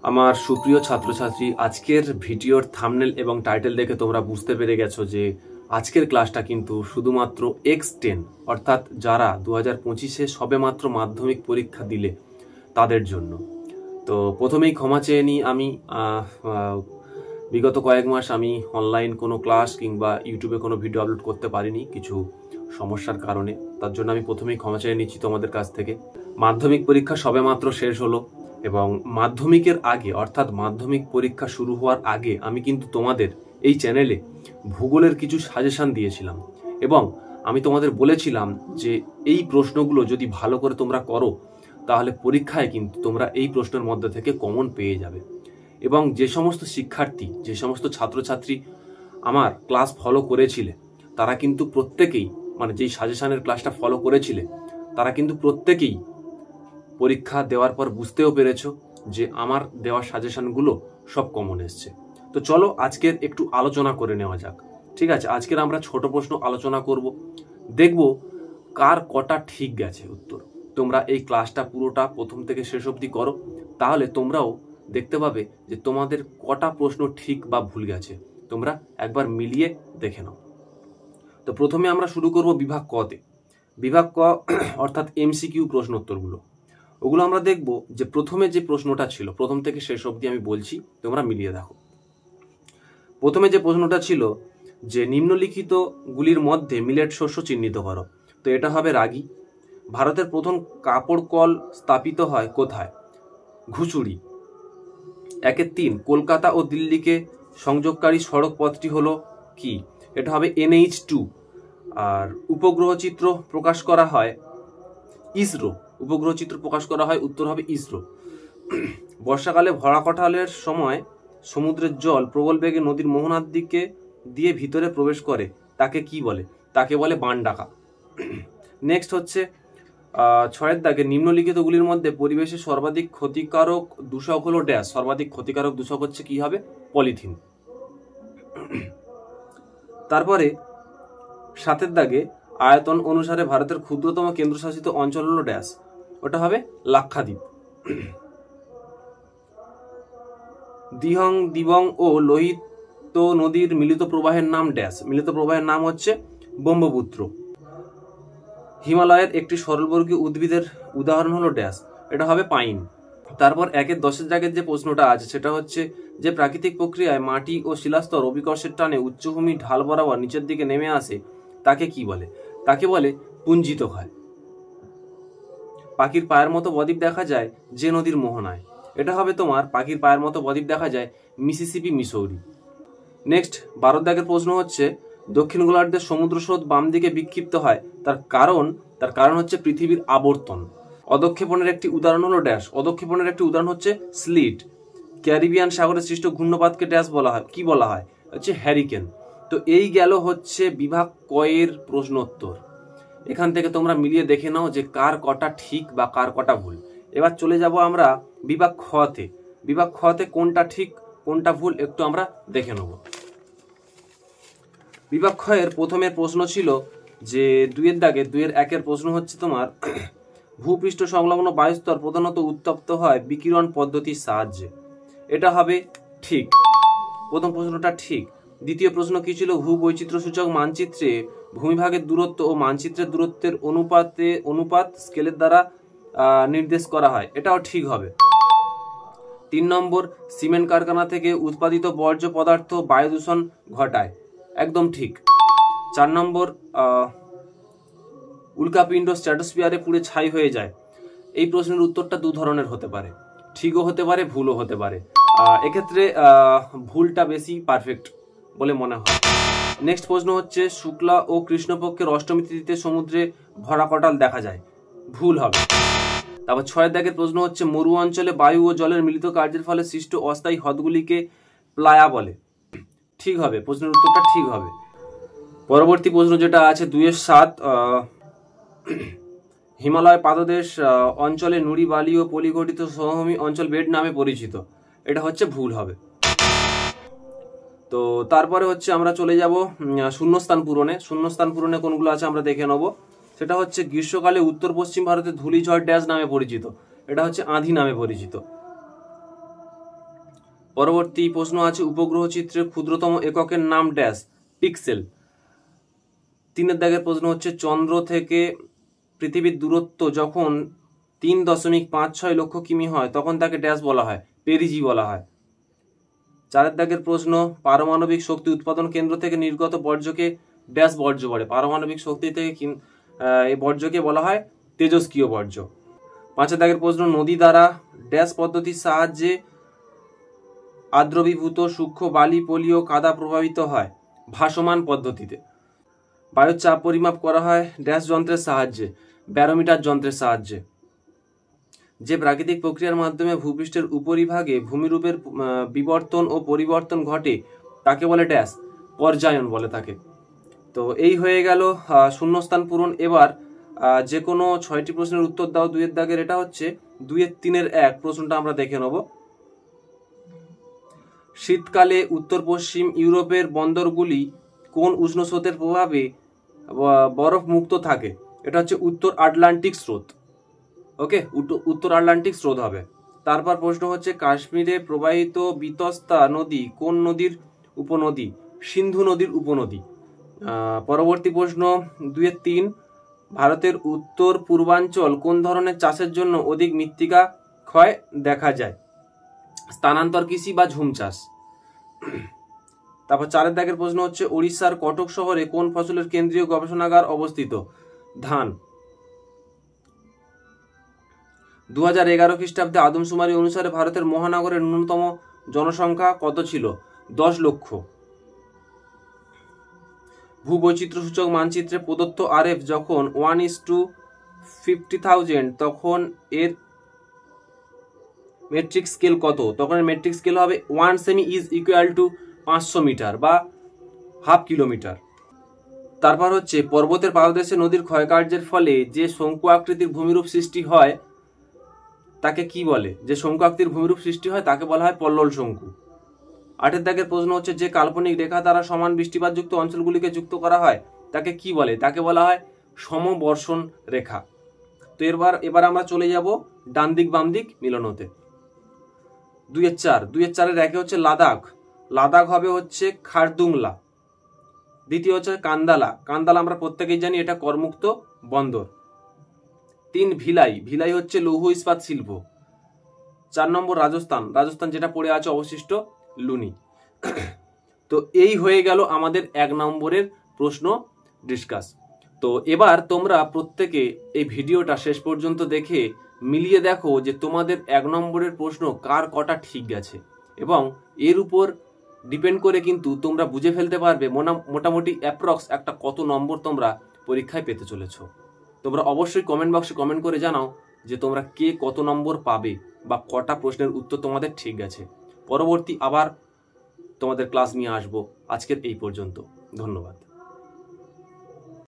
আমার সুপ্রিয় ছাত্রছাত্রী, আজকের ভিডিওর থাম্বনেল এবং টাইটেল দেখে তোমরা বুঝতে পেরে গেছো যে আজকের ক্লাসটা কিন্তু শুধুমাত্র X10 অর্থাৎ যারা 2025-এ সবেমাত্র মাধ্যমিক পরীক্ষা দিলে তাদের জন্য। তো প্রথমেই ক্ষমা চেয়ে নিই, আমি বিগত কয়েক মাস আমি অনলাইন কোনো ক্লাস কিংবা ইউটিউবে কোনো ভিডিও আপলোড করতে পারিনি কিছু সমস্যার কারণে। তার জন্য আমি প্রথমেই ক্ষমা চেয়ে নিচ্ছি তোমাদের কাছ থেকে। মাধ্যমিক পরীক্ষা সবেমাত্র শেষ হলো এবং মাধ্যমিকের আগে অর্থাৎ মাধ্যমিক পরীক্ষা শুরু হওয়ার আগে আমি কিন্তু তোমাদের এই চ্যানেলে ভূগোলের কিছু সাজেশন দিয়েছিলাম এবং আমি তোমাদের বলেছিলাম যে এই প্রশ্নগুলো যদি ভালো করে তোমরা করো তাহলে পরীক্ষায় কিন্তু তোমরা এই প্রশ্নের মধ্যে থেকে কমন পেয়ে যাবে। এবং যে সমস্ত শিক্ষার্থী, যে সমস্ত ছাত্রছাত্রী আমার ক্লাস ফলো করেছিলে তারা কিন্তু প্রত্যেকেই, মানে যেই সাজেশনের ক্লাসটা ফলো করেছিলে তারা কিন্তু প্রত্যেকেই পরীক্ষা দেওয়ার পর বুঝতেও পেরেছো যে আমার দেওয়া সাজেশনগুলো সব কমন এসছে। তো চলো আজকের একটু আলোচনা করে নেওয়া যাক। ঠিক আছে, আজকের আমরা ছোট প্রশ্ন আলোচনা করব, দেখব কার কটা ঠিক গেছে উত্তর। তোমরা এই ক্লাসটা পুরোটা প্রথম থেকে শেষ অবধি করো, তাহলে তোমরাও দেখতে পাবে যে তোমাদের কটা প্রশ্ন ঠিক বা ভুল গেছে, তোমরা একবার মিলিয়ে দেখে নাও। তো প্রথমে আমরা শুরু করব বিভাগ কতে। বিভাগ ক অর্থাৎ MCQ প্রশ্ন উত্তরগুলো, ওগুলো আমরা দেখব। যে প্রথমে যে প্রশ্নটা ছিল, প্রথম থেকে শেষ অবধি আমি বলছি, তোমরা মিলিয়ে দেখো। প্রথমে যে প্রশ্নটা ছিল যে নিম্নলিখিত গুলির মধ্যে মিলেট শস্য চিহ্নিত করো। তো এটা হবে রাগী। ভারতের প্রথম কাপড় কল স্থাপিত হয় কোথায়? ঘুচুড়ি। 1-3 কলকাতা ও দিল্লিকে সংযোগকারী সড়ক পথটি হলো কি? এটা হবে NH2। আর উপগ্রহ চিত্র প্রকাশ করা হয় ইসরো। উপগ্রহ চিত্র প্রকাশ করা হয়, উত্তর হবে ইসরো। বর্ষাকালে ভরা কাঁঠালের সময় সমুদ্রের জল প্রবল বেগে নদীর মোহনার দিকে দিয়ে ভিতরে প্রবেশ করে, তাকে কি বলে? তাকে বলে বান ডাকা। নেক্সট হচ্ছে 6 দাগে নিম্নলিখিতগুলির মধ্যে পরিবেশের সর্বাধিক ক্ষতিকারক দূষক হলো ড্যাশ। সর্বাধিক ক্ষতিকারক দূষক হচ্ছে কি হবে? পলিথিন। তারপরে 7 দাগে আয়তন অনুসারে ভারতের ক্ষুদ্রতম কেন্দ্রশাসিত অঞ্চল হলো ড্যাশ। ওটা হবে লাক্ষাদ্বীপ। দিহং, দিবং ও লোহিত নদীর মিলিত প্রবাহের নাম ড্যাশ। মিলিত প্রবাহের নাম হচ্ছে ব্রহ্মপুত্র। হিমালয়ের একটি সরলবর্গীয় উদ্ভিদের উদাহরণ হলো ড্যাশ। এটা হবে পাইন। তারপর 1-10 দাগের যে প্রশ্নটা আছে সেটা হচ্ছে যে প্রাকৃতিক প্রক্রিয়ায় মাটি ও শিলাস্তর অভিকর্ষের টানে উচ্চভূমি ঢাল বরাবর নিচের দিকে নেমে আসে, তাকে কি বলে? তাকে বলে পুঞ্জিত ক্ষয়। পাখির পায়ের মতো বদ্বীপ দেখা যায় যে নদীর মোহনায়। এটা হবে তোমার পাখির পায়ের মতো বদ্বীপ দেখা যায় মিসিসিপি, মিসৌরি। নেক্সট 12 দাগের প্রশ্ন হচ্ছে দক্ষিণ গোলার্ধের সমুদ্র স্রোত বাম দিকে বিক্ষিপ্ত হয়, তার কারণ হচ্ছে পৃথিবীর আবর্তন। অধক্ষেপণের একটি উদাহরণ হলো ড্যাশ। অধক্ষেপণের একটি উদাহরণ হচ্ছে স্লিট। ক্যারিবিয়ান সাগরে সৃষ্ট ঘূর্ণপাতকে ড্যাশ বলা হয়, কি বলা হয়? হচ্ছে হ্যারিকেন। তো এই গেল হচ্ছে বিভাগ ক এর প্রশ্নোত্তর। এখান থেকে তোমরা মিলিয়ে দেখে নাও যে কার কটা ঠিক বা কার কটা ভুল। এবার চলে যাব আমরা বিভাগ খতে। বিভাগ খতে কোনটা ঠিক কোনটা ভুল একটু আমরা দেখে নেব। বিভাগ খ এর প্রথমের প্রশ্ন ছিল যে 2 দাগে 2-1 প্রশ্ন হচ্ছে তোমার ভূপৃষ্ঠ সংলগ্ন বায়ুস্তর প্রধানত উত্তপ্ত হয় বিকিরণ পদ্ধতির সাহায্যে। এটা হবে ঠিক, প্রথম প্রশ্নটা ঠিক। দ্বিতীয় প্রশ্ন কি ছিল? ভূবৈচিত্র্য সূচক মানচিত্রে ভূমিভাগের দূরত্ব ও মানচিত্রের দূরত্বের অনুপাত স্কেলের দ্বারা নির্দেশ করা হয়। এটাও ঠিক হবে। 3 নম্বর সিমেন্ট কারখানা থেকে উৎপাদিত বর্জ্য পদার্থ বায়ু দূষণ ঘটায়। একদম ঠিক। 4 নম্বর উল্কাপিণ্ড স্ট্র্যাটোস্ফিয়ারে পুড়ে ছাই হয়ে যায়। এই প্রশ্নের উত্তরটা 2 ধরনের হতে পারে, ঠিকও হতে পারে ভুলও হতে পারে। এক্ষেত্রে ভুলটা বেশি পারফেক্ট বলে মনে হয়। নেক্সট প্রশ্ন হচ্ছে শুক্লা ও কৃষ্ণপক্ষের অষ্টমী তিথিতে সমুদ্রে ভরা কাঁঠাল দেখা যায়। ভুল হবে। তারপর 6 দাগের প্রশ্ন হচ্ছে মরু অঞ্চলে বায়ু ও জলের মিলিত কার্যের ফলে সৃষ্ট অস্থায়ী হ্রদগুলিকে প্লায়া বলে। ঠিক হবে, প্রশ্নের উত্তরটা ঠিক হবে। পরবর্তী প্রশ্ন যেটা আছে 2-7 হিমালয় পাদদেশ অঞ্চলে নুড়ি বালি ও পলিগঠিত সমভূমি অঞ্চল বেড নামে পরিচিত। এটা হচ্ছে ভুল হবে। তো তারপরে হচ্ছে আমরা চলে যাব শূন্যস্থান পূরণে। শূন্যস্থান পূরণে কোনগুলো আছে আমরা দেখে নেব। সেটা হচ্ছে গ্রীষ্মকালে উত্তর পশ্চিম ভারতে ধূলিঝড় ড্যাশ নামে পরিচিত। এটা হচ্ছে আঁধি নামে পরিচিত। পরবর্তী প্রশ্ন আছে, উপগ্রহ চিত্রের ক্ষুদ্রতম এককের নাম ড্যাশ, পিক্সেল। 3 দাগের প্রশ্ন হচ্ছে, চন্দ্র থেকে পৃথিবীর দূরত্ব যখন 3.56 লক্ষ কিমি হয় তখন তাকে ড্যাশ বলা হয়, পেরিজি বলা হয়। 4 দাগের প্রশ্ন, পারমাণবিক শক্তি উৎপাদন কেন্দ্র থেকে নির্গত বর্জ্যকে ড্যাশ বর্জ্য বলে। পারমাণবিক শক্তি থেকে এই বর্জ্যকে বলা হয় তেজস্ক্রিয় বর্জ্য। 5 দাগের প্রশ্ন, নদী দ্বারা ড্যাশ পদ্ধতির সাহায্যে আর্দ্রবীভূত সূক্ষ্ম বালি, পলি ও কাদা প্রভাবিত হয়, ভাসমান পদ্ধতিতে। বায়ুর চাপ পরিমাপ করা হয় ড্যাশ যন্ত্রের সাহায্যে, ব্যারোমিটার যন্ত্রের সাহায্যে। যে প্রাকৃতিক প্রক্রিয়ার মাধ্যমে ভূপৃষ্ঠের উপরিভাগে ভূমিরূপের বিবর্তন ও পরিবর্তন ঘটে তাকে বলে ড্যাশ, পর্যায়ন বলে তাকে। তো এই হয়ে গেল শূন্যস্থান পূরণ। এবার যে কোনো 6টি প্রশ্নের উত্তর দাও। 2 দাগের এটা হচ্ছে 2-3-1 প্রশ্নটা আমরা দেখে নেব। শীতকালে উত্তর পশ্চিম ইউরোপের বন্দরগুলি কোন উষ্ণ স্রোতের প্রভাবে বরফ মুক্ত থাকে? এটা হচ্ছে উত্তর আটলান্টিক স্রোত। ওকে, উত্তর আটলান্টিক স্রোত হবে। তারপর প্রশ্ন হচ্ছে, কাশ্মীরে প্রবাহিত বিতস্তা নদী কোন নদীর উপনদী? সিন্ধু নদীর উপনদী। পরবর্তী প্রশ্ন 2-3, ভারতের উত্তর পূর্বাঞ্চল কোন ধরনের চাষের জন্য অধিক মৃত্তিকা ক্ষয় দেখা যায়? স্থানান্তর কৃষি বা ঝুম চাষ। তারপর 4 দাগের প্রশ্ন হচ্ছে, ওড়িশার কটক শহরে কোন ফসলের কেন্দ্রীয় গবেষণাগার অবস্থিত? ধান। 2011 খ্রিস্টাব্দে আদমশুমারি অনুসারে ভারতের মহানগরের ন্যূনতম জনসংখ্যা কত ছিল? 10 লক্ষ। ভূবৈচিত্র্য সূচক মানচিত্রে প্রদত্ত আরএফ যখন 1:50,000 তখন এর মেট্রিক স্কেল কত? তখন এর মেট্রিক স্কেল হবে 1 cm is equal to 500 metre বা হাফ কিলোমিটার। তারপর হচ্ছে, পর্বতের পাদদেশে নদীর ক্ষয়কার্যের ফলে যে শঙ্কু আকৃতির ভূমিরূপ সৃষ্টি হয় তাকে কি বলে? যে শঙ্কু আকৃতির ভূমিরূপ সৃষ্টি হয় তাকে বলা হয় পল্লল শঙ্কু। 8 দাগের প্রশ্ন হচ্ছে, যে কাল্পনিক রেখা দ্বারা সমান বৃষ্টিপাতযুক্ত অঞ্চলগুলিকে যুক্ত করা হয় তাকে কি বলে? তাকে বলা হয় সমবর্ষণ রেখা। তো এবার আমরা চলে যাব ডান দিক বাম দিক মিলন হতে। 2-4 এর হচ্ছে লাদাখ। লাদাখ হবে হচ্ছে খারদুংলা। দ্বিতীয় হচ্ছে কান্দালা। কান্দালা আমরা প্রত্যেকেই জানি এটা করমুক্ত বন্দর। 3 ভিলাই। ভিলাই হচ্ছে লৌহ ইস্পাত শিল্প। 4 নম্বর রাজস্থান। রাজস্থান যেটা পড়ে আছে অবশিষ্ট লুনি। তো এই হয়ে গেল আমাদের 1 নম্বরের প্রশ্ন ডিসকাস। তো এবার তোমরা প্রত্যেকে এই ভিডিওটা শেষ পর্যন্ত দেখে মিলিয়ে দেখো যে তোমাদের 1 নম্বরের প্রশ্ন কার কটা ঠিক গেছে, এবং এর উপর ডিপেন্ড করে কিন্তু তোমরা বুঝে ফেলতে পারবে মোটামুটি অ্যাপ্রক্স একটা কত নম্বর তোমরা পরীক্ষায় পেতে চলেছ। তোমরা অবশ্যই কমেন্ট বক্সে কমেন্ট করে জানাও যে তোমরা কে কত নম্বর পাবে বা কটা প্রশ্নের উত্তর তোমাদের ঠিক গেছে। পরবর্তী আবার তোমাদের ক্লাস নিয়ে আসবো। আজকের এই পর্যন্ত, ধন্যবাদ।